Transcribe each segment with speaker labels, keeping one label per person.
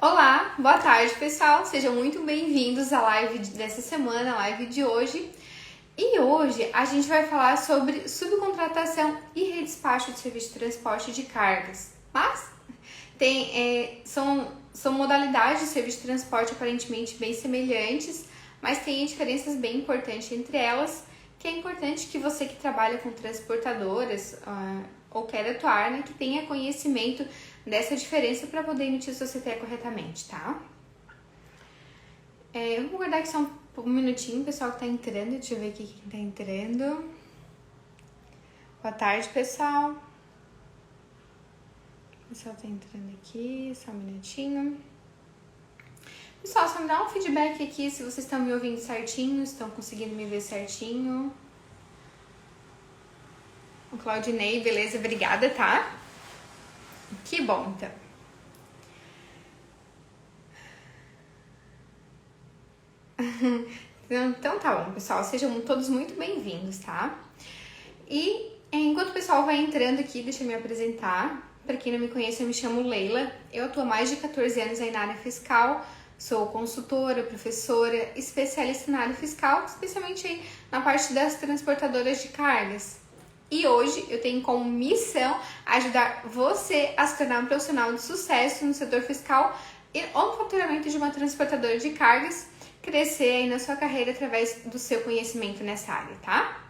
Speaker 1: Olá, boa tarde pessoal, sejam muito bem-vindos à live dessa semana, a live de hoje. E hoje a gente vai falar sobre subcontratação e redespacho de serviço de transporte de cargas. Mas são modalidades de serviço de transporte aparentemente bem semelhantes, mas tem diferenças bem importantes entre elas, que é importante que você que trabalha com transportadoras ou quer atuar, né, que tenha conhecimento dessa diferença para poder emitir sua CTA corretamente, tá? Eu vou guardar aqui só um minutinho, pessoal que tá entrando, deixa eu ver aqui quem tá entrando. Boa tarde, pessoal. O pessoal tá entrando aqui, só um minutinho. Pessoal, só me dá um feedback aqui se vocês estão me ouvindo certinho, estão conseguindo me ver certinho. O Claudinei, beleza, obrigada, tá? Que bom, então. Então tá bom, pessoal, sejam todos muito bem-vindos, tá? E enquanto o pessoal vai entrando aqui, deixa eu me apresentar. Para quem não me conhece, eu me chamo Leila, eu atuo há mais de 14 anos aí na área fiscal, sou consultora, professora, especialista na área fiscal, especialmente aí na parte das transportadoras de cargas. E hoje eu tenho como missão ajudar você a se tornar um profissional de sucesso no setor fiscal ou no faturamento de uma transportadora de cargas, crescer aí na sua carreira através do seu conhecimento nessa área, tá?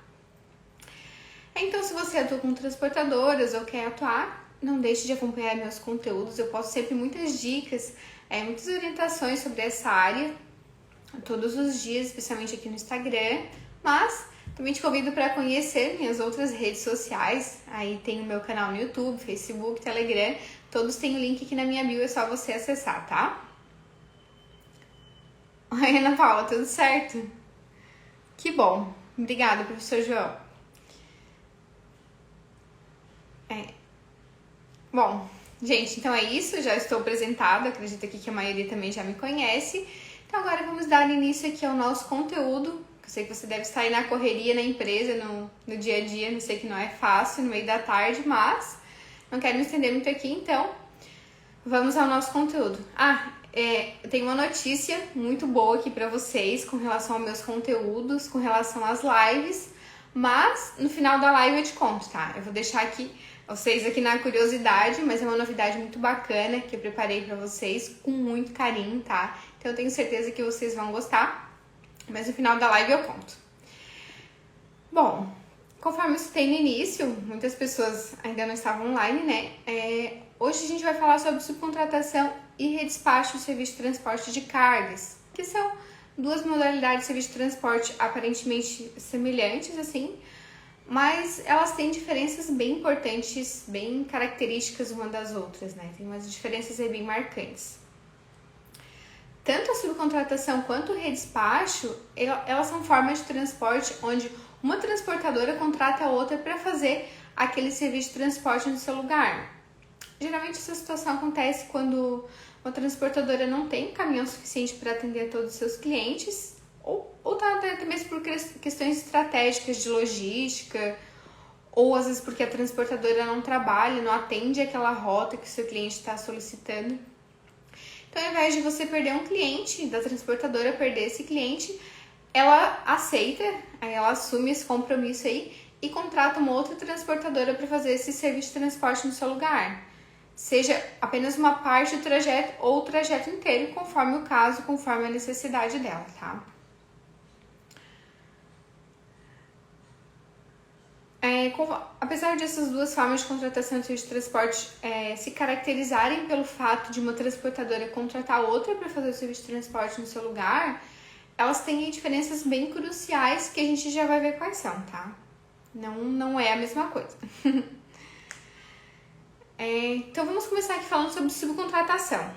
Speaker 1: Então, se você atua com transportadoras ou quer atuar, não deixe de acompanhar meus conteúdos. Eu posto sempre muitas dicas, muitas orientações sobre essa área, todos os dias, especialmente aqui no Instagram, mas também te convido para conhecer minhas outras redes sociais. Aí tem o meu canal no YouTube, Facebook, Telegram. Todos têm o link aqui na minha bio, é só você acessar, tá? Oi, Ana Paula, tudo certo? Que bom. Obrigada, professor João. Bom, gente, então é isso. Já estou apresentada. Acredito aqui que a maioria também já me conhece. Então agora vamos dar início aqui ao nosso conteúdo. Eu sei que você deve estar aí na correria, na empresa, no dia a dia. Não sei que não é fácil, no meio da tarde, mas não quero me estender muito aqui, então vamos ao nosso conteúdo. Eu tenho uma notícia muito boa aqui para vocês com relação aos meus conteúdos, com relação às lives, mas no final da live eu te conto, tá? Eu vou deixar aqui vocês aqui na curiosidade, mas é uma novidade muito bacana que eu preparei para vocês com muito carinho, tá? Então eu tenho certeza que vocês vão gostar. Mas no final da live eu conto. Bom, conforme eu citei no início, muitas pessoas ainda não estavam online, né? Hoje a gente vai falar sobre subcontratação e redespacho de serviço de transporte de cargas, que são duas modalidades de serviço de transporte aparentemente semelhantes, assim, mas elas têm diferenças bem importantes, bem características uma das outras, né? Tem umas diferenças aí bem marcantes. Tanto a subcontratação quanto o redespacho, elas são formas de transporte onde uma transportadora contrata a outra para fazer aquele serviço de transporte no seu lugar. Geralmente essa situação acontece quando uma transportadora não tem caminhão suficiente para atender a todos os seus clientes, ou até mesmo por questões estratégicas de logística, ou às vezes porque a transportadora não trabalha, não atende aquela rota que o seu cliente está solicitando. Então, ao invés de você perder um cliente, da transportadora perder esse cliente, ela aceita, aí ela assume esse compromisso aí e contrata uma outra transportadora para fazer esse serviço de transporte no seu lugar. Seja apenas uma parte do trajeto ou o trajeto inteiro, conforme o caso, conforme a necessidade dela, tá? Apesar dessas duas formas de contratação de serviço de transporte se caracterizarem pelo fato de uma transportadora contratar outra para fazer o serviço de transporte no seu lugar, elas têm diferenças bem cruciais que a gente já vai ver quais são, tá? Não é a mesma coisa. Então vamos começar aqui falando sobre subcontratação.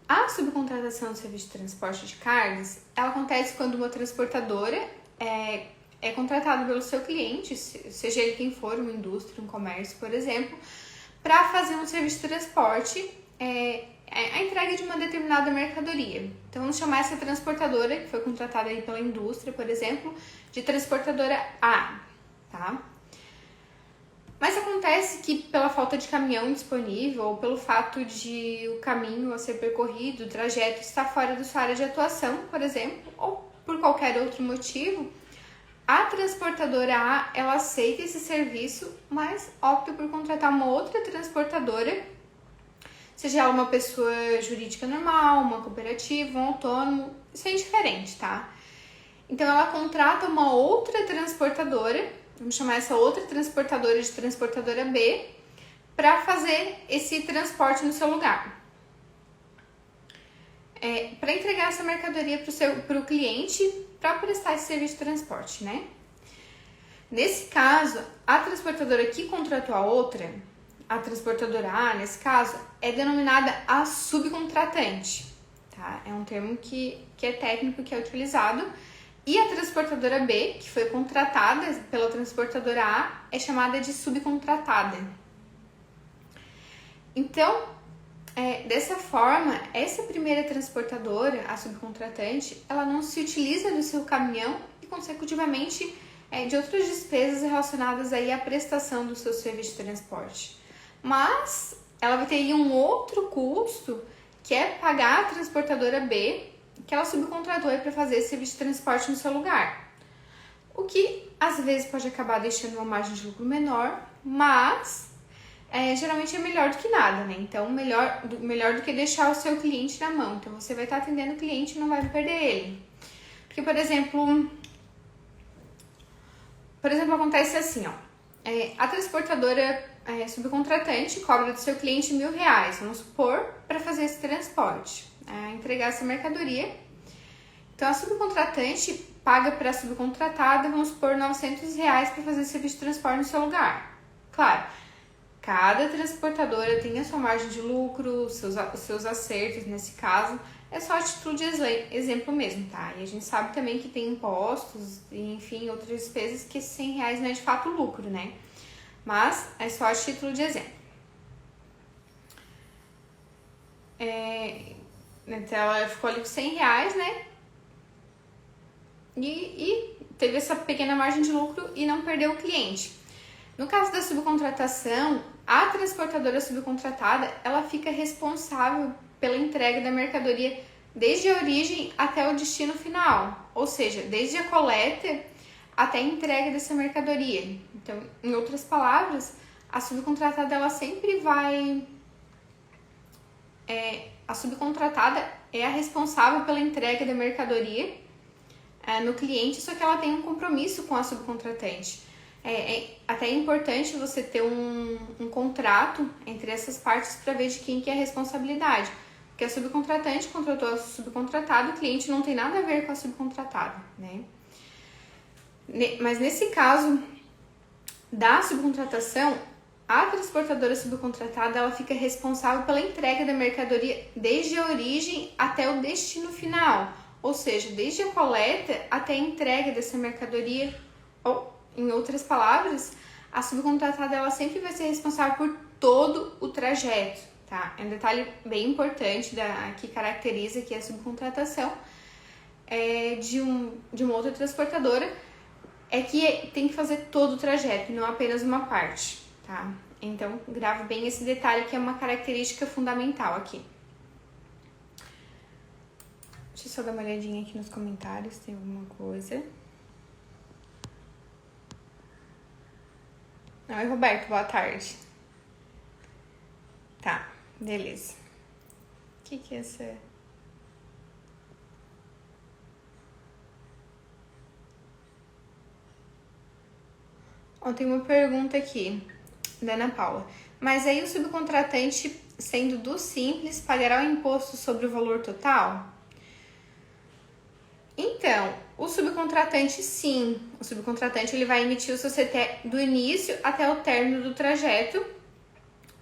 Speaker 1: A subcontratação do serviço de transporte de cargas, ela acontece quando uma transportadora é contratado pelo seu cliente, seja ele quem for, uma indústria, um comércio, por exemplo, para fazer um serviço de transporte, a entrega de uma determinada mercadoria. Então, vamos chamar essa transportadora, que foi contratada aí pela indústria, por exemplo, de transportadora A, tá? Mas acontece que pela falta de caminhão disponível ou pelo fato de o caminho a ser percorrido, o trajeto estar fora da sua área de atuação, por exemplo, ou por qualquer outro motivo, a transportadora A, ela aceita esse serviço, mas opta por contratar uma outra transportadora, seja ela uma pessoa jurídica normal, uma cooperativa, um autônomo, isso é indiferente, tá? Então ela contrata uma outra transportadora, vamos chamar essa outra transportadora de transportadora B, para fazer esse transporte no seu lugar. Para entregar essa mercadoria para o cliente, para prestar esse serviço de transporte, né? Nesse caso, a transportadora que contratou a outra, a transportadora A, nesse caso, é denominada a subcontratante, tá? É um termo que é técnico, que é utilizado. E a transportadora B, que foi contratada pela transportadora A, é chamada de subcontratada. Então, dessa forma, essa primeira transportadora, a subcontratante, ela não se utiliza do seu caminhão e, consecutivamente, de outras despesas relacionadas aí à prestação do seu serviço de transporte. Mas ela vai ter aí um outro custo, que é pagar a transportadora B, que ela subcontratou para fazer esse serviço de transporte no seu lugar. O que às vezes pode acabar deixando uma margem de lucro menor, mas geralmente é melhor do que nada, né? Então, melhor do que deixar o seu cliente na mão. Então, você vai estar atendendo o cliente e não vai perder ele. Porque, por exemplo, acontece assim, ó. A transportadora subcontratante cobra do seu cliente R$1.000, vamos supor, para fazer esse transporte, entregar essa mercadoria. Então, a subcontratante paga para a subcontratada, vamos supor, R$900 para fazer esse serviço de transporte no seu lugar. Claro, cada transportadora tem a sua margem de lucro, os seus acertos, nesse caso, é só a título de exemplo mesmo, tá? E a gente sabe também que tem impostos e, enfim, outras despesas que esses R$100 não é de fato lucro, né? Mas é só a título de exemplo. Então, ela ficou ali com R$100, né? E teve essa pequena margem de lucro e não perdeu o cliente. No caso da subcontratação, a transportadora subcontratada, ela fica responsável pela entrega da mercadoria desde a origem até o destino final, ou seja, desde a coleta até a entrega dessa mercadoria. Então, em outras palavras, a subcontratada ela sempre vai... a subcontratada é a responsável pela entrega da mercadoria no cliente, só que ela tem um compromisso com a subcontratante. Até importante você ter um contrato entre essas partes para ver de quem que é a responsabilidade. Porque a subcontratante contratou a subcontratada, o cliente não tem nada a ver com a subcontratada, né? Mas nesse caso da subcontratação, a transportadora subcontratada ela fica responsável pela entrega da mercadoria desde a origem até o destino final, ou seja, desde a coleta até a entrega dessa mercadoria. Ou, em outras palavras, a subcontratada ela sempre vai ser responsável por todo o trajeto, tá? É um detalhe bem importante que caracteriza aqui a subcontratação de uma outra transportadora, é que tem que fazer todo o trajeto, não apenas uma parte, tá? Então, grave bem esse detalhe que é uma característica fundamental aqui. Deixa eu só dar uma olhadinha aqui nos comentários, tem alguma coisa. Oi, Roberto, boa tarde. Tá, beleza. O que é essa... Tem uma pergunta aqui, da Ana Paula. Mas aí o subcontratante, sendo do Simples, pagará o imposto sobre o valor total? Então, o subcontratante, sim. O subcontratante ele vai emitir o seu CT do início até o término do trajeto.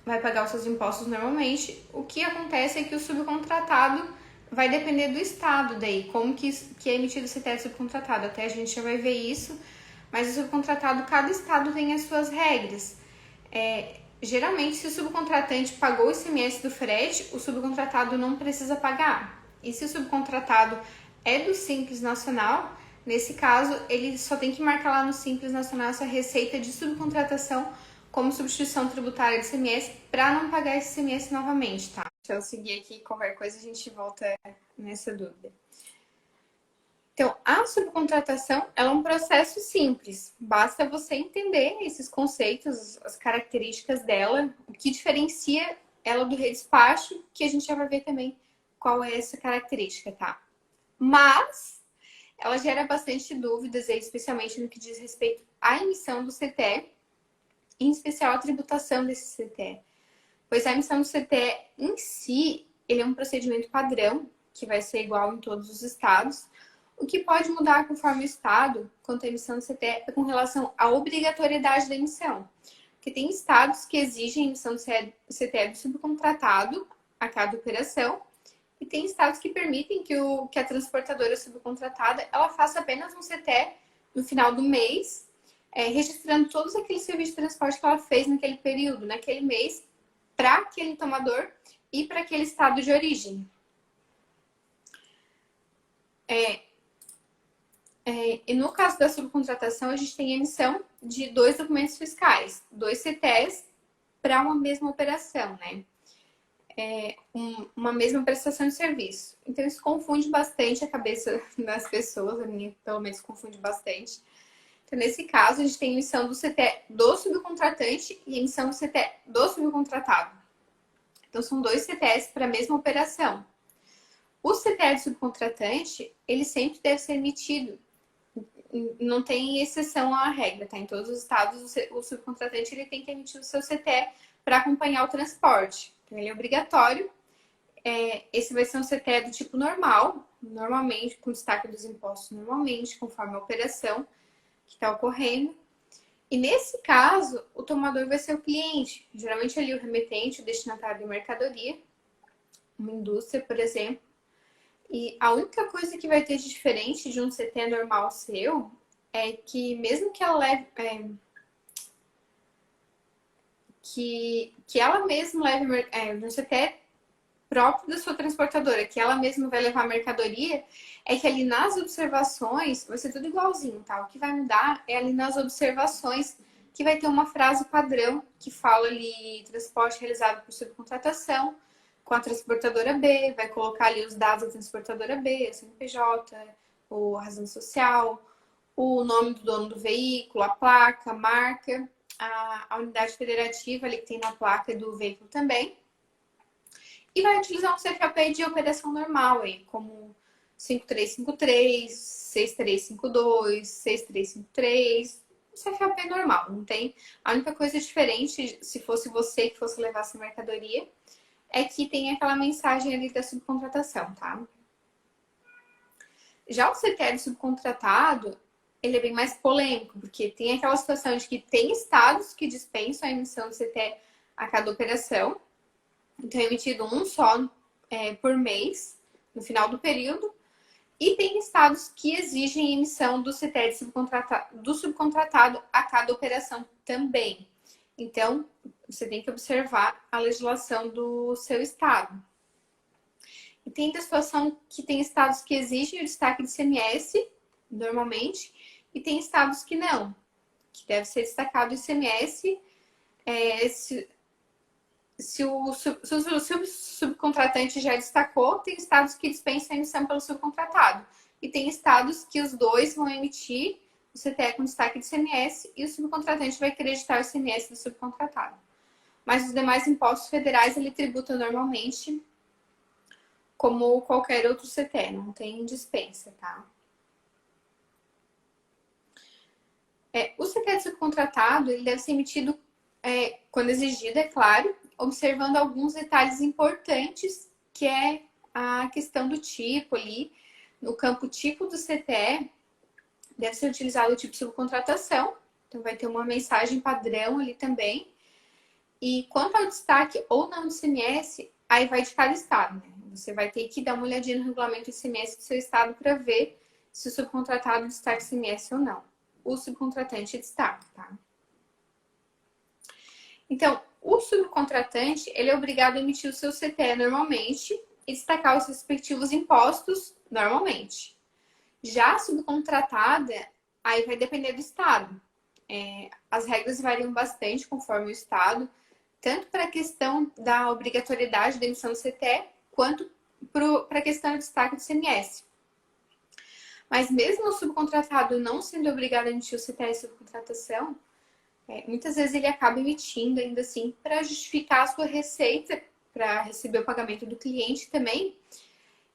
Speaker 1: Vai pagar os seus impostos normalmente. O que acontece é que o subcontratado vai depender do estado daí, como que é emitido o CT subcontratado. Até a gente já vai ver isso. Mas o subcontratado, cada estado tem as suas regras. Geralmente, se o subcontratante pagou o ICMS do frete, o subcontratado não precisa pagar. E se o subcontratado é do Simples Nacional, nesse caso, ele só tem que marcar lá no Simples Nacional essa receita de subcontratação como substituição tributária de ICMS para não pagar esse ICMS novamente, tá? Deixa eu seguir aqui, qualquer coisa a gente volta nessa dúvida. Então, a subcontratação ela é um processo simples. Basta você entender esses conceitos, as características dela, o que diferencia ela do redespacho, que a gente já vai ver também qual é essa característica, tá? Mas ela gera bastante dúvidas, especialmente no que diz respeito à emissão do CTE, em especial a tributação desse CTE. Pois a emissão do CTE em si, ele é um procedimento padrão, que vai ser igual em todos os estados. O que pode mudar conforme o estado, quanto à emissão do CTE, é com relação à obrigatoriedade da emissão. Porque tem estados que exigem a emissão do CTE do subcontratado a cada operação, e tem estados que permitem que a transportadora subcontratada ela faça apenas um CTE no final do mês, registrando todos aqueles serviços de transporte que ela fez naquele período, naquele mês, para aquele tomador e para aquele estado de origem. E no caso da subcontratação, a gente tem a emissão de 2 documentos fiscais, 2 CTEs para uma mesma operação, né? Uma mesma prestação de serviço. Então, isso confunde bastante a cabeça das pessoas, a minha, pelo menos, confunde bastante. Então, nesse caso, a gente tem a emissão do CTE do subcontratante e a emissão do CTE do subcontratado. Então, são 2 CTEs para a mesma operação. O CTE do subcontratante, ele sempre deve ser emitido. Não tem exceção à regra, tá? Em todos os estados, o subcontratante ele tem que emitir o seu CTE para acompanhar o transporte. Então, ele é obrigatório. Esse vai ser um CTE do tipo normal, normalmente, com destaque dos impostos normalmente, conforme a operação que está ocorrendo. E nesse caso, o tomador vai ser o cliente, geralmente ali o remetente, o destinatário de mercadoria, uma indústria, por exemplo. E a única coisa que vai ter de diferente de um CTE normal seu é que mesmo que ela leve... que ela mesma leve um CTE próprio da sua transportadora, que ela mesma vai levar a mercadoria, é que ali nas observações vai ser tudo igualzinho, tá? O que vai mudar é ali nas observações que vai ter uma frase padrão que fala ali transporte realizado por subcontratação com a transportadora B, vai colocar ali os dados da transportadora B, a CNPJ, a razão social, o nome do dono do veículo, a placa, a marca, a unidade federativa ali que tem na placa do veículo também. E vai utilizar um CFAP de operação normal, aí, como 5353, 6352, 6353, CFAP normal, não tem. A única coisa diferente, se fosse você que fosse levar essa mercadoria, é que tem aquela mensagem ali da subcontratação, tá? Já o CTE do subcontratado, ele é bem mais polêmico, porque tem aquela situação de que tem estados que dispensam a emissão do CTE a cada operação. Então, é emitido um só por mês, no final do período. E tem estados que exigem a emissão do CTE do subcontratado a cada operação também. Então, você tem que observar a legislação do seu estado. E tem a situação que tem estados que exigem o destaque de ICMS, normalmente, e tem estados que não, que deve ser destacado o ICMS se o subcontratante já destacou. Tem estados que dispensam a emissão pelo subcontratado. E tem estados que os dois vão emitir o CTE com destaque de ICMS e o subcontratante vai acreditar o ICMS do subcontratado. Mas os demais impostos federais ele tributa normalmente como qualquer outro CTE, não tem dispensa, tá? O CTE do subcontratado ele deve ser emitido quando exigido, é claro, observando alguns detalhes importantes, que é a questão do tipo ali. No campo tipo do CTE, deve ser utilizado o tipo de subcontratação, então vai ter uma mensagem padrão ali também. E quanto ao destaque ou não do ICMS, aí vai de cada estado, né? Você vai ter que dar uma olhadinha no regulamento ICMS do seu estado para ver se o subcontratado destaca ICMS ou não. O subcontratante destaca, tá? Então, o subcontratante, ele é obrigado a emitir o seu CTE normalmente e destacar os respectivos impostos normalmente. Já a subcontratada, aí vai depender do estado. As regras variam bastante conforme o estado, tanto para a questão da obrigatoriedade da emissão do CTE, quanto para a questão do destaque do CMS. Mas mesmo o subcontratado não sendo obrigado a emitir o CTE de subcontratação, muitas vezes ele acaba emitindo ainda assim para justificar a sua receita, para receber o pagamento do cliente também.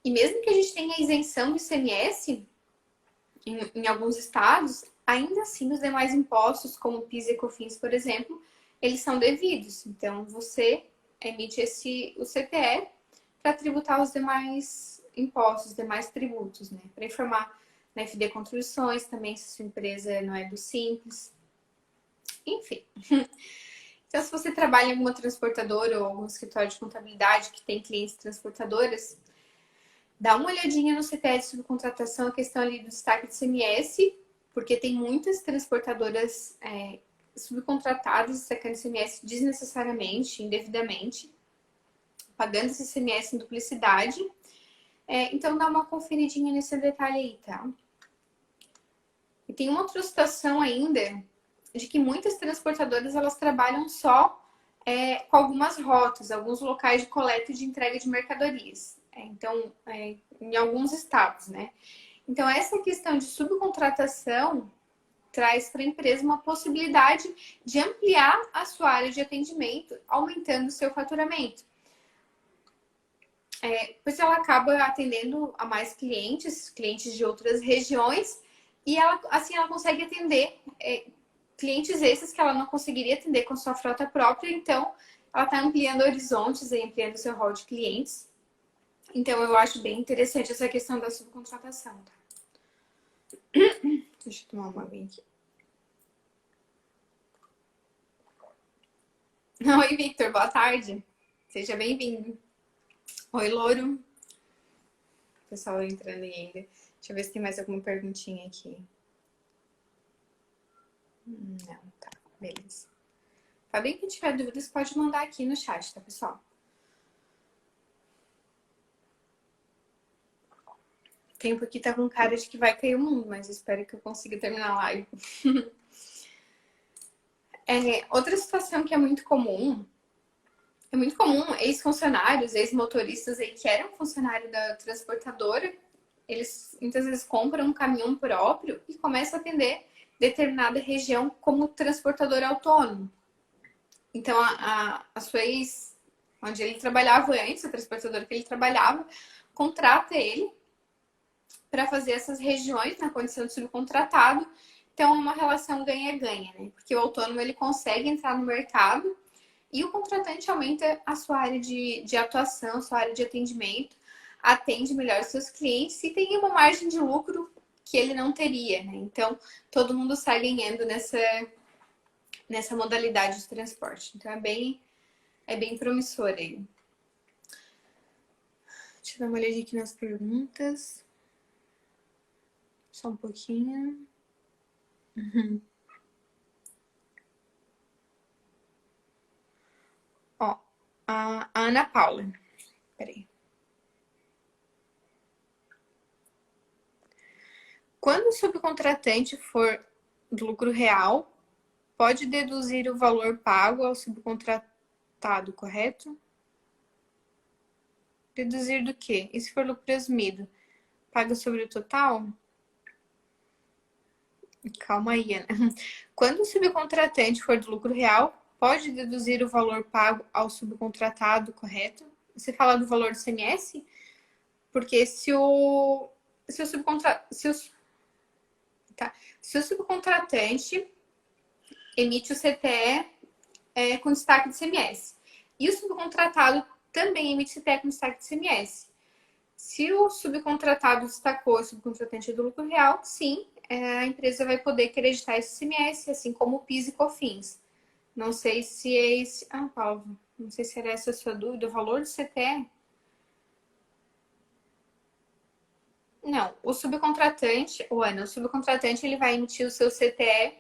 Speaker 1: E mesmo que a gente tenha isenção do ICMS em alguns estados, ainda assim os demais impostos, como PIS e COFINS, por exemplo, eles são devidos. Então você emite o CTE para tributar os demais impostos, os demais tributos, né? Para informar na FD Contribuições também se sua empresa não é do Simples. Enfim. Então, se você trabalha em alguma transportadora ou algum escritório de contabilidade que tem clientes transportadoras, dá uma olhadinha no CTE de subcontratação, a questão ali do destaque de CMS, porque tem muitas transportadoras subcontratadas destacando CMS desnecessariamente, indevidamente, pagando esse CMS em duplicidade. Então, dá uma conferidinha nesse detalhe aí, tá? E tem uma outra situação ainda, de que muitas transportadoras, elas trabalham só com algumas rotas, alguns locais de coleta e de entrega de mercadorias. Então, em alguns estados, né? Então, essa questão de subcontratação traz para a empresa uma possibilidade de ampliar a sua área de atendimento, aumentando o seu faturamento. Pois ela acaba atendendo a mais clientes de outras regiões, e assim ela consegue atender clientes esses que ela não conseguiria atender com sua frota própria. Então, ela está ampliando horizontes e ampliando seu rol de clientes. Então, eu acho bem interessante essa questão da subcontratação, tá? Deixa eu tomar uma aguinha aqui. Oi, Victor, boa tarde. Seja bem-vindo. Oi, Louro. O pessoal entrando aí ainda. Deixa eu ver se tem mais alguma perguntinha aqui. Não, tá. Beleza. Fabinho, quem tiver dúvidas, pode mandar aqui no chat, tá, pessoal? O tempo aqui tá com cara de que vai cair o mundo, mas espero que eu consiga terminar a live. Outra situação que é muito comum ex-funcionários, ex-motoristas aí que eram funcionários da transportadora, eles muitas vezes compram um caminhão próprio e começam a atender determinada região como transportador autônomo. Então, a sua ex, onde ele trabalhava antes, a transportadora que ele trabalhava, contrata ele para fazer essas regiões na condição de subcontratado. Então, é uma relação ganha-ganha, né? Porque o autônomo ele consegue entrar no mercado e o contratante aumenta a sua área de atuação, sua área de atendimento, atende melhor os seus clientes e tem uma margem de lucro que ele não teria, né? Então, todo mundo sai ganhando nessa modalidade de transporte. Então, é bem promissor aí. Deixa eu dar uma olhadinha aqui nas perguntas. Só um pouquinho. Ó, a Ana Paula. Peraí. Quando o subcontratante for do lucro real, pode deduzir o valor pago ao subcontratado, correto? Deduzir do quê? E se for lucro presumido? Paga sobre o total? Calma aí, Ana. Quando o subcontratante for do lucro real, pode deduzir o valor pago ao subcontratado, correto? Você fala do valor do CMS? Porque se o subcontratante emite o CTE com destaque de CMS e o subcontratado também emite CTE com destaque de CMS. Se o subcontratado destacou o subcontratante do lucro real, sim, a empresa vai poder acreditar esse CMS, assim como o PIS e COFINS. Não sei se é esse... Paulo, não sei se era essa a sua dúvida. O valor do CTE? Não, o subcontratante ele vai emitir o seu CTE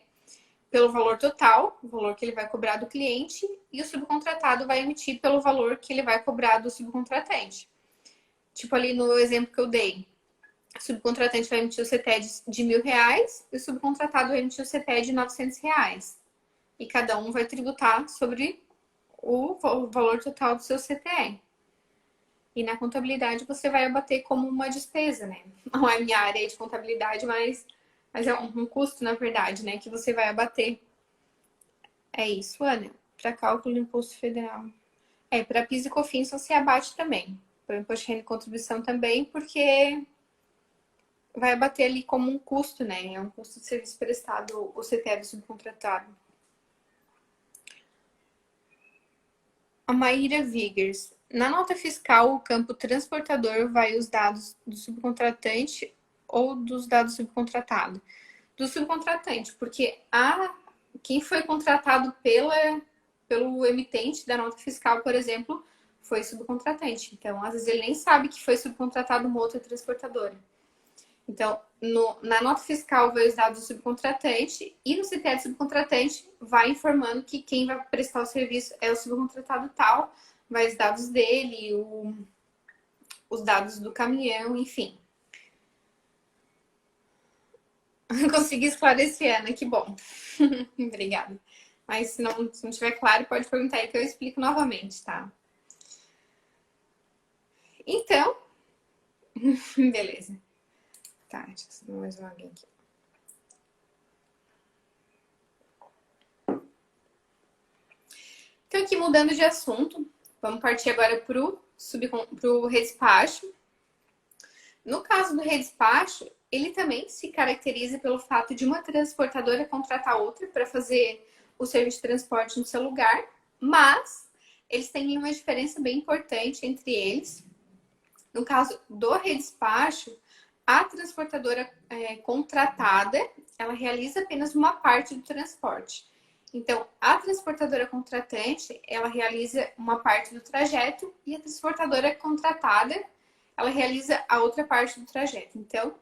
Speaker 1: pelo valor total, o valor que ele vai cobrar do cliente, e o subcontratado vai emitir pelo valor que ele vai cobrar do subcontratante. Tipo ali no exemplo que eu dei. O subcontratante vai emitir o CTE de R$ 1.000 e o subcontratado vai emitir o CTE de R$ 900. E cada um vai tributar sobre o valor total do seu CTE. E na contabilidade você vai abater como uma despesa, né? Não é minha área de contabilidade, mas é um custo, na verdade, né? Que você vai abater. É isso, Ana. Para cálculo do imposto federal. Para PIS e COFINS você abate também. Para o imposto de renda e contribuição também, porque vai abater ali como um custo, né? É um custo de serviço prestado, o CTE do subcontratado. A Maíra Vigers. Na nota fiscal, o campo transportador vai os dados do subcontratante ou dos dados subcontratado? Do subcontratante, porque quem foi contratado pelo emitente da nota fiscal, por exemplo, foi subcontratante. Então, às vezes ele nem sabe que foi subcontratado uma outra transportadora. Então, na nota fiscal vai os dados do subcontratante e no CTE do subcontratante vai informando que quem vai prestar o serviço é o subcontratado tal, vai os dados dele, os dados do caminhão, enfim. Consegui esclarecer, Ana, que bom. Obrigada. Mas se não tiver claro, pode perguntar aí que eu explico novamente, tá? Então, beleza. Tá, deixa eu ver mais alguém aqui. Então, aqui mudando de assunto, vamos partir agora para o redespacho. No caso do redespacho, ele também se caracteriza pelo fato de uma transportadora contratar outra para fazer o serviço de transporte no seu lugar, mas eles têm uma diferença bem importante entre eles. No caso do redespacho, a transportadora contratada, ela realiza apenas uma parte do transporte. Então, a transportadora contratante, ela realiza uma parte do trajeto e a transportadora contratada, ela realiza a outra parte do trajeto. Então,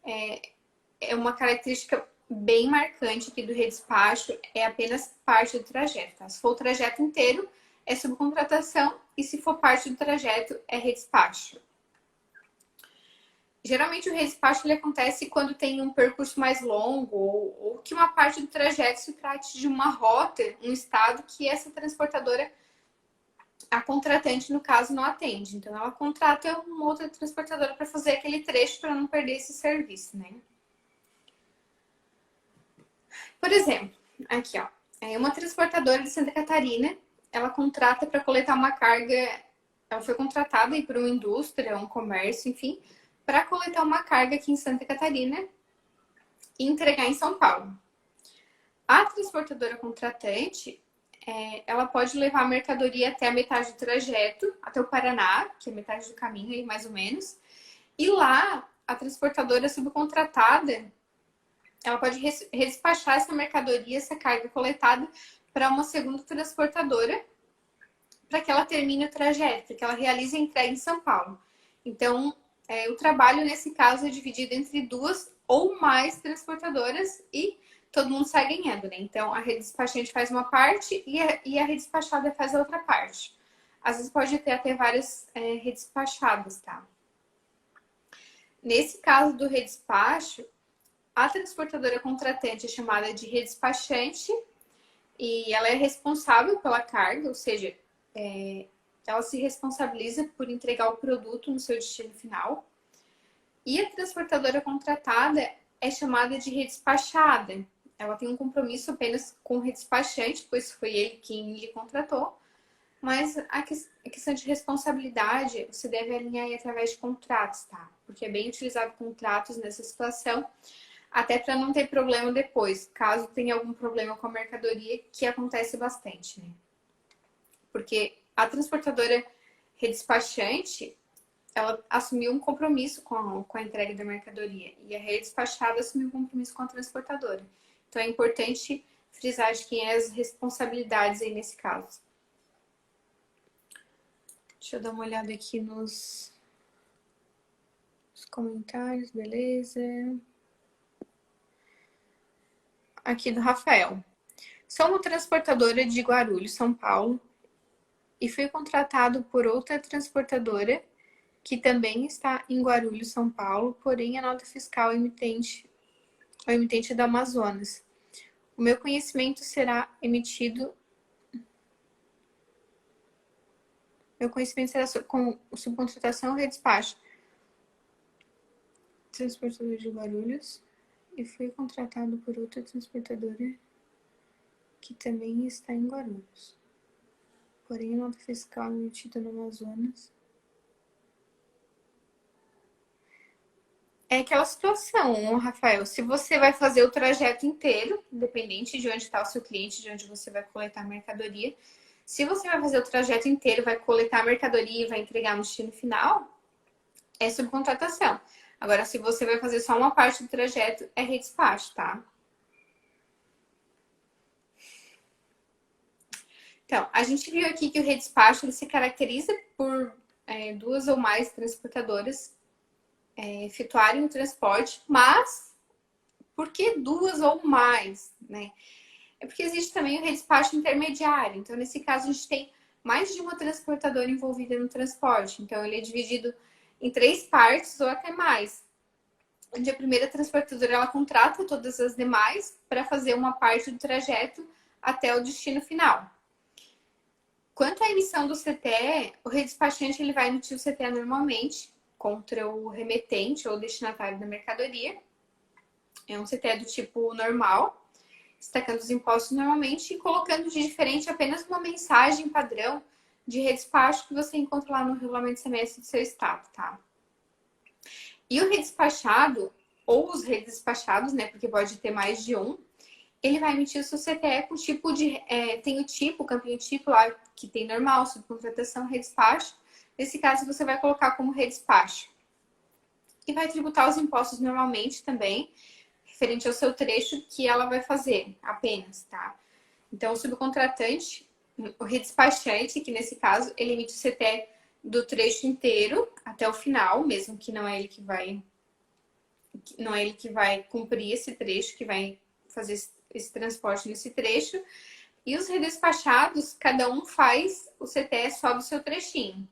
Speaker 1: é uma característica bem marcante aqui do redespacho, é apenas parte do trajeto. Tá? Se for o trajeto inteiro, é subcontratação e se for parte do trajeto, é redespacho. Geralmente o redespacho ele acontece quando tem um percurso mais longo ou que uma parte do trajeto se trate de uma rota, um estado que essa transportadora, a contratante no caso, não atende. Então ela contrata uma outra transportadora para fazer aquele trecho para não perder esse serviço, né? Por exemplo, aqui ó, uma transportadora de Santa Catarina, ela contrata para coletar uma carga, ela foi contratada aí por uma indústria, um comércio, enfim, para coletar uma carga aqui em Santa Catarina e entregar em São Paulo. A transportadora contratante, ela pode levar a mercadoria até a metade do trajeto, até o Paraná, que é metade do caminho aí, mais ou menos. E lá, a transportadora subcontratada, ela pode redespachar essa mercadoria, essa carga coletada, para uma segunda transportadora, para que ela termine o trajeto, para que ela realize a entrega em São Paulo. Então, o trabalho, nesse caso, é dividido entre duas ou mais transportadoras e todo mundo sai ganhando, né? Então, a rede despachante faz uma parte e a rede despachada faz a outra parte. Às vezes pode ter até várias redes despachadas, tá? Nesse caso do redespacho, a transportadora contratante é chamada de redespachante e ela é responsável pela carga, ou seja, ela se responsabiliza por entregar o produto no seu destino final. E a transportadora contratada é chamada de redespachada. Ela tem um compromisso apenas com o redespachante, pois foi ele quem lhe contratou. Mas a questão de responsabilidade você deve alinhar aí através de contratos, tá? Porque é bem utilizado contratos nessa situação, até para não ter problema depois, caso tenha algum problema com a mercadoria, que acontece bastante, né? Porque a transportadora redespachante, ela assumiu um compromisso com a entrega da mercadoria e a redespachada assumiu um compromisso com a transportadora. Então é importante frisar de quem é as responsabilidades aí nesse caso. Deixa eu dar uma olhada aqui nos comentários, beleza? Aqui do Rafael. Sou uma transportadora de Guarulhos, São Paulo, e fui contratado por outra transportadora que também está em Guarulhos, São Paulo, porém a nota fiscal é o emitente do Amazonas. O meu conhecimento será emitido. Meu conhecimento será com subcontratação ou redespacho. Transportador de Guarulhos. E fui contratado por outra transportadora que também está em Guarulhos. Porém, a nota fiscal emitida no Amazonas. É aquela situação, Rafael. Se você vai fazer o trajeto inteiro, independente de onde está o seu cliente, de onde você vai coletar a mercadoria, se você vai fazer o trajeto inteiro, vai coletar a mercadoria e vai entregar no destino final, é subcontratação. Agora, se você vai fazer só uma parte do trajeto, é redespacho, tá? Então, a gente viu aqui que o redespacho ele se caracteriza por duas ou mais transportadoras efetuarem o transporte, mas por que duas ou mais, né? É porque existe também o redespacho intermediário. Então, nesse caso, a gente tem mais de uma transportadora envolvida no transporte. Então, ele é dividido em 3 partes ou até mais. Onde a primeira transportadora ela contrata todas as demais para fazer uma parte do trajeto até o destino final. Quanto à emissão do CTE, o redespachante ele vai emitir o CTE normalmente contra o remetente ou destinatário da mercadoria. É um CTE do tipo normal, destacando os impostos normalmente e colocando de diferente apenas uma mensagem padrão de redespacho que você encontra lá no regulamento de semestre do seu estado, tá? E o redespachado, ou os redespachados, né, porque pode ter mais de um, ele vai emitir o seu CTE com tipo de... tem o tipo, o campinho tipo lá, que tem normal, subcontratação, redespacho. Nesse caso, você vai colocar como redespacho. E vai tributar os impostos normalmente também, referente ao seu trecho que ela vai fazer apenas, tá? Então, o subcontratante, o redespachante, que nesse caso, ele emite o CTE do trecho inteiro até o final, mesmo que não é ele que vai cumprir esse trecho, que vai fazer esse transporte nesse trecho. E os redespachados, cada um faz o CTE só do seu trechinho.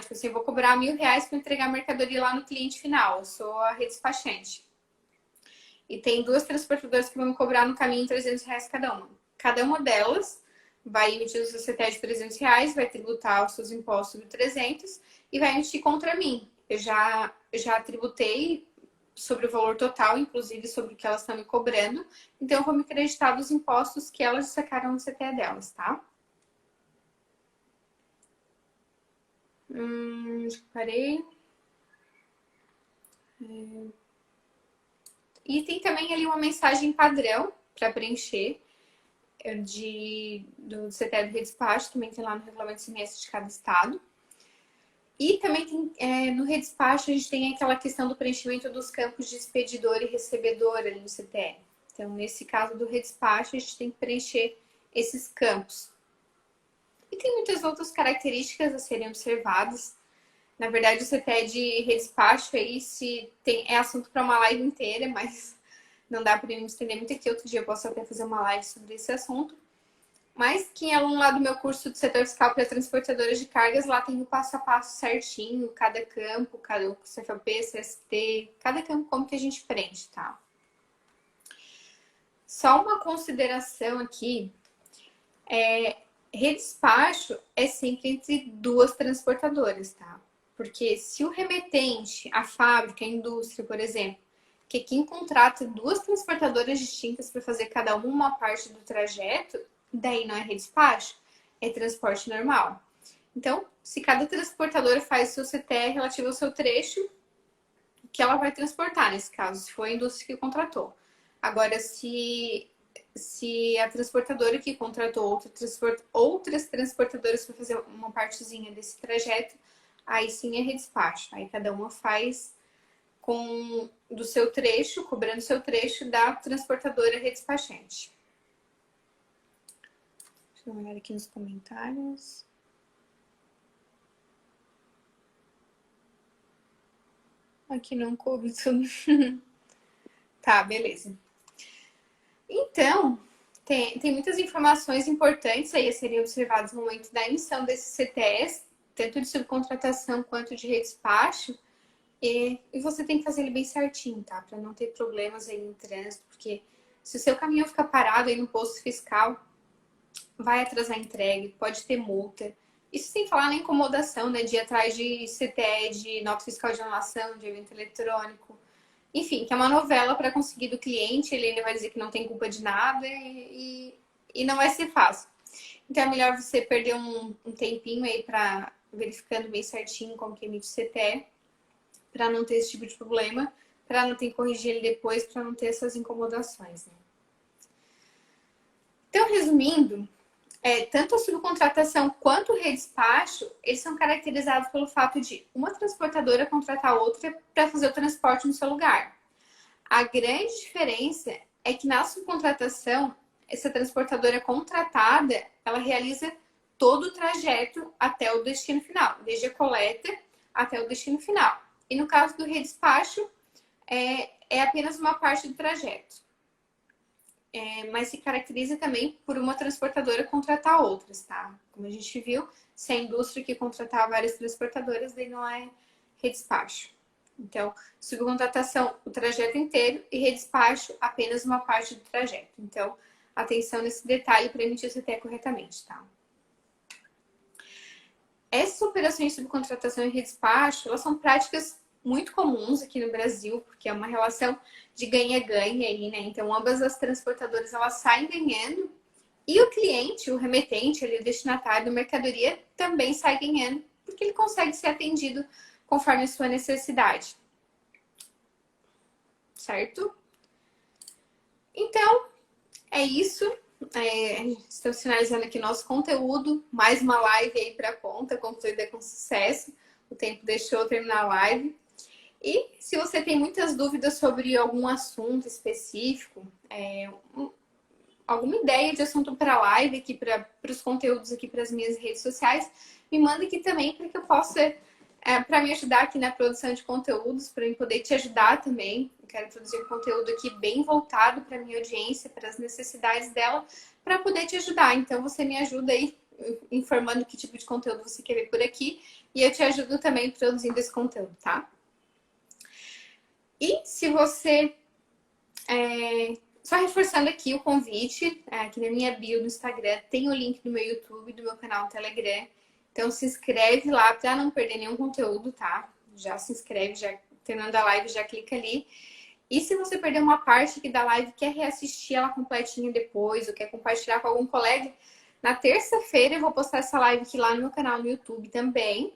Speaker 1: Tipo assim, eu vou cobrar R$1.000 para entregar a mercadoria lá no cliente final. Eu sou a redespachante. E tem 2 transportadoras que vão me cobrar no caminho R$300 cada uma. Cada uma delas vai emitir o seu CTE de R$300, vai tributar os seus impostos de 300 e vai emitir contra mim. Eu já tributei sobre o valor total, inclusive sobre o que elas estão me cobrando. Então, eu vou me creditar dos impostos que elas sacaram no CTE delas, tá? Acho que parei. E tem também ali uma mensagem padrão para preencher do CTE do redespacho, também tem lá no regulamento de semestre de cada estado. E também tem, no redespacho a gente tem aquela questão do preenchimento dos campos de expedidor e recebedor ali no CTE. Então, nesse caso do redespacho, a gente tem que preencher esses campos. E tem muitas outras características a serem observadas. Na verdade, o CTE de redespacho aí é assunto para uma live inteira, mas não dá para me estender muito aqui. Outro dia eu posso até fazer uma live sobre esse assunto. Mas quem é aluno lá do meu curso de setor fiscal para transportadoras de cargas, lá tem o passo a passo certinho, cada campo, cada CFP, CST, cada campo como que a gente prende, tá? Só uma consideração aqui, redespacho é sempre entre 2 transportadoras, tá? Porque se o remetente, a fábrica, a indústria, por exemplo, que quem contrata 2 transportadoras distintas para fazer cada uma parte do trajeto, daí não é redespacho, é transporte normal. Então, se cada transportadora faz o seu CTE relativo ao seu trecho, que ela vai transportar, nesse caso, se for a indústria que contratou. Agora, se a transportadora que contratou outras transportadoras para fazer uma partezinha desse trajeto, aí sim é redespacho. Aí cada uma faz do seu trecho, cobrando o seu trecho da transportadora redespachante. Deixa eu dar uma olhada aqui nos comentários. Aqui não coube tudo. Tá, beleza. Então, tem muitas informações importantes aí a serem observadas no momento da emissão desses CTEs, tanto de subcontratação quanto de redespacho, e você tem que fazer ele bem certinho, tá? Para não ter problemas aí no trânsito, porque se o seu caminhão ficar parado aí no posto fiscal, vai atrasar a entrega, pode ter multa. Isso sem falar na incomodação, né? De ir atrás de CTE, de nota fiscal de anulação, de evento eletrônico. Enfim, que é uma novela para conseguir do cliente, ele ainda vai dizer que não tem culpa de nada e não vai ser fácil. Então é melhor você perder um tempinho aí para verificando bem certinho como que emite o CTE, para não ter esse tipo de problema, para não ter que corrigir ele depois, para não ter essas incomodações, né? Então, resumindo, tanto a subcontratação quanto o redespacho, eles são caracterizados pelo fato de uma transportadora contratar outra para fazer o transporte no seu lugar. A grande diferença é que na subcontratação, essa transportadora contratada, ela realiza todo o trajeto até o destino final, desde a coleta até o destino final. E no caso do redespacho, é apenas uma parte do trajeto. Mas se caracteriza também por uma transportadora contratar outras, tá? Como a gente viu, se a indústria que contratar várias transportadoras, daí não é redespacho. Então, subcontratação, o trajeto inteiro, e redespacho, apenas uma parte do trajeto. Então, atenção nesse detalhe para emitir o CTE corretamente, tá? Essas operações de subcontratação e redespacho, elas são práticas muito comuns aqui no Brasil, porque é uma relação de ganha-ganha aí, né? Então, ambas as transportadoras, elas saem ganhando e o cliente, o remetente, ali, o destinatário da mercadoria, também sai ganhando, porque ele consegue ser atendido conforme a sua necessidade. Certo? Então, é isso. Estamos finalizando aqui nosso conteúdo. Mais uma live aí para a conta, concluída com sucesso. O tempo deixou eu terminar a live. E se você tem muitas dúvidas sobre algum assunto específico, alguma ideia de assunto para a live, aqui para os conteúdos aqui para as minhas redes sociais, me manda aqui também para que eu possa, para me ajudar aqui na produção de conteúdos, para eu poder te ajudar também. Eu quero produzir um conteúdo aqui bem voltado para a minha audiência, para as necessidades dela, para poder te ajudar. Então você me ajuda aí informando que tipo de conteúdo você quer ver por aqui e eu te ajudo também produzindo esse conteúdo, tá? E se você... Só reforçando aqui o convite, aqui na minha bio do Instagram tem o link do meu YouTube, do meu canal no Telegram. Então se inscreve lá para não perder nenhum conteúdo, tá? Já se inscreve, já terminando a live, já clica ali. E se você perder uma parte aqui da live, quer reassistir ela completinha depois, ou quer compartilhar com algum colega, na terça-feira eu vou postar essa live aqui lá no meu canal no YouTube também.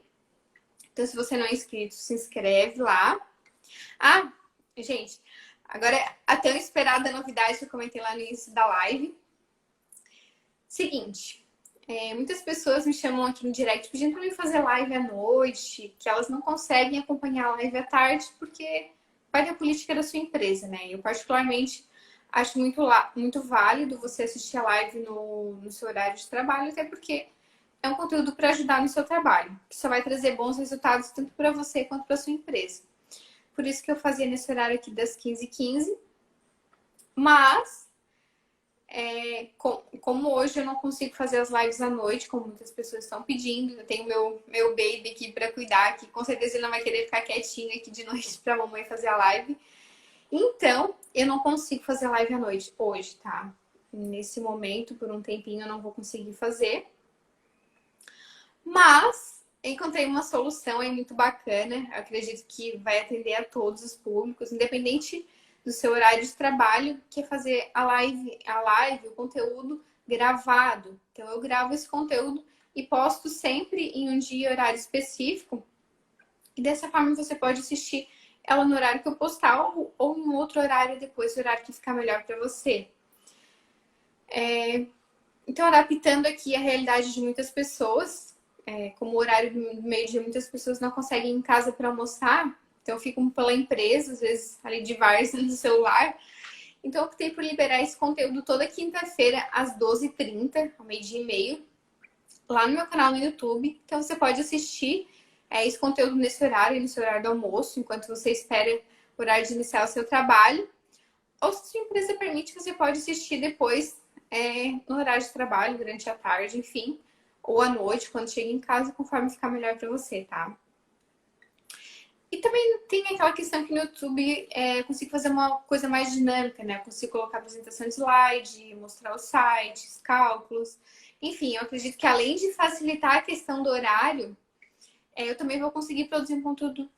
Speaker 1: Então se você não é inscrito, se inscreve lá. Ah, gente, agora a tão esperada novidade que eu comentei lá no início da live. Seguinte, muitas pessoas me chamam aqui no direct pedindo para mim fazer live à noite, que elas não conseguem acompanhar a live à tarde porque vai da política da sua empresa, né? Eu particularmente acho muito válido você assistir a live no seu horário de trabalho, até porque é um conteúdo para ajudar no seu trabalho, que só vai trazer bons resultados tanto para você quanto para sua empresa. Por isso que eu fazia nesse horário aqui das 15h15. Mas, como hoje eu não consigo fazer as lives à noite, como muitas pessoas estão pedindo, eu tenho meu baby aqui para cuidar, que com certeza ele não vai querer ficar quietinho aqui de noite para a mamãe fazer a live. Então, eu não consigo fazer live à noite hoje, tá? Nesse momento, por um tempinho, eu não vou conseguir fazer. Mas encontrei uma solução aí muito bacana. Eu acredito que vai atender a todos os públicos, independente do seu horário de trabalho, que é fazer a live, o conteúdo gravado. Então eu gravo esse conteúdo e posto sempre em um dia e horário específico. E dessa forma você pode assistir ela no horário que eu postar ou em outro horário depois, o horário que ficar melhor para você. Então, adaptando aqui a realidade de muitas pessoas, como o horário do meio-dia, muitas pessoas não conseguem ir em casa para almoçar, então ficam pela empresa, às vezes ali de várzea no celular. Então, eu optei por liberar esse conteúdo toda quinta-feira, às 12h30, ao meio-dia e meio, lá no meu canal no YouTube. Então, você pode assistir esse conteúdo nesse horário do almoço, enquanto você espera o horário de iniciar o seu trabalho. Ou se a sua empresa permite, você pode assistir depois no horário de trabalho, durante a tarde, enfim. ou à noite, quando chega em casa, conforme ficar melhor para você, tá? E também tem aquela questão que no YouTube eu consigo fazer uma coisa mais dinâmica, né? Eu consigo colocar apresentação de slide, mostrar os sites, cálculos. Enfim, eu acredito que além de facilitar a questão do horário, eu também vou conseguir produzir um conteúdo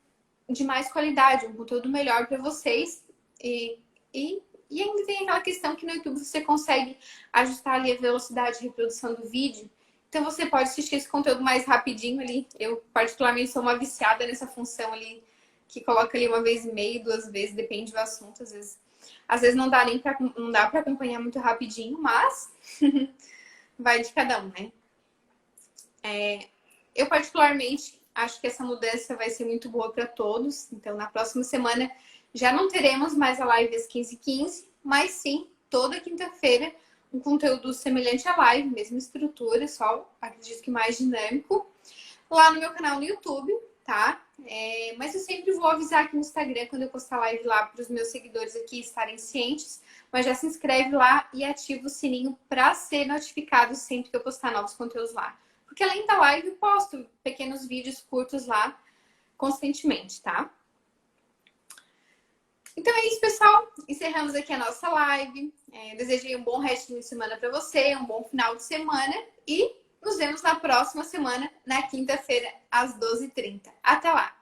Speaker 1: de mais qualidade, um conteúdo melhor para vocês. E, e ainda tem aquela questão que no YouTube você consegue ajustar ali a velocidade de reprodução do vídeo. Então você pode assistir esse conteúdo mais rapidinho ali. Eu particularmente sou uma viciada nessa função ali, que coloca ali uma vez e meia, 2 vezes, depende do assunto. Às vezes não dá nem para não dá para acompanhar muito rapidinho, mas vai de cada um, né? Eu particularmente acho que essa mudança vai ser muito boa para todos. Então, na próxima semana já não teremos mais a live às 15h15, mas sim, toda quinta-feira, um conteúdo semelhante à live, mesma estrutura, só acredito que mais dinâmico, lá no meu canal no YouTube, tá? Mas eu sempre vou avisar aqui no Instagram quando eu postar live lá para os meus seguidores aqui estarem cientes. Mas já se inscreve lá e ativa o sininho para ser notificado sempre que eu postar novos conteúdos lá. Porque além da live, eu posto pequenos vídeos curtos lá constantemente, tá? Então é isso, pessoal. Encerramos aqui a nossa live. Desejei um bom resto de semana para você, um bom final de semana e nos vemos na próxima semana, na quinta-feira, às 12h30. Até lá!